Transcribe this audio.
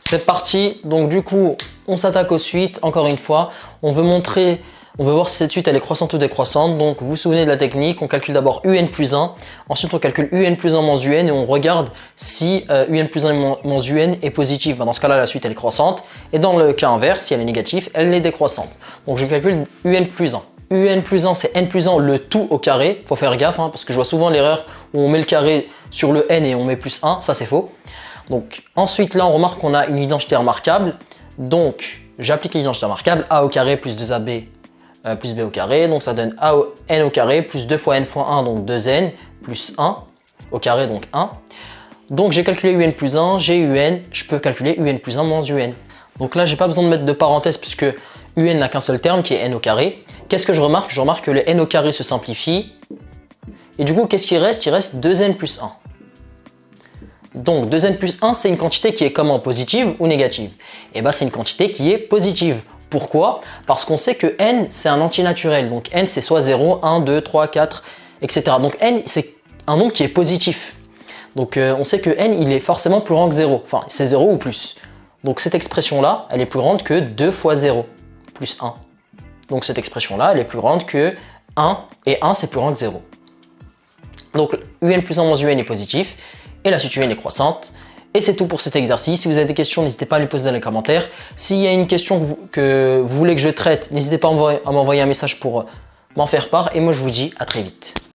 C'est parti. Donc du coup, on s'attaque aux suites. Encore une fois, on veut voir si cette suite elle est croissante ou décroissante. Donc vous vous souvenez de la technique, on calcule d'abord un plus 1, ensuite on calcule un plus 1 moins un et on regarde si un plus 1 moins un est positif. Dans ce cas-là, la suite elle est croissante et dans le cas inverse, si elle est négative, elle est décroissante. Donc je calcule un plus 1. Un plus 1 c'est n plus 1 le tout au carré. Faut faire gaffe parce que je vois souvent l'erreur où on met le carré sur le n et on met plus 1, ça c'est faux. Donc ensuite là on remarque qu'on a une identité remarquable. Donc j'applique l'identité remarquable, a au carré plus 2ab plus b au carré, donc ça donne a au n au carré plus 2 fois n fois 1, donc 2n, plus 1 au carré, donc 1. Donc j'ai calculé un plus 1, j'ai un, je peux calculer un plus 1 moins un. Donc là j'ai pas besoin de mettre de parenthèse puisque un n'a qu'un seul terme qui est n au carré. Qu'est-ce que je remarque? Je remarque que le n au carré se simplifie. Et du coup qu'est-ce qu'il reste? Il reste 2n plus 1. Donc 2n plus 1 c'est une quantité qui est comment? Positive ou négative? Et bien c'est une quantité qui est positive. Pourquoi? Parce qu'on sait que n c'est un antinaturel, donc n c'est soit 0, 1, 2, 3, 4, etc. Donc n c'est un nombre qui est positif. Donc on sait que n il est forcément plus grand que 0, enfin c'est 0 ou plus. Donc cette expression là, elle est plus grande que 2 fois 0, plus 1. Donc cette expression là, elle est plus grande que 1, et 1 c'est plus grand que 0. Donc un plus 1 moins un est positif, et la suite un est croissante. Et c'est tout pour cet exercice. Si vous avez des questions, n'hésitez pas à les poser dans les commentaires. S'il y a une question que vous voulez que je traite, n'hésitez pas à m'envoyer un message pour m'en faire part. Et moi, je vous dis à très vite.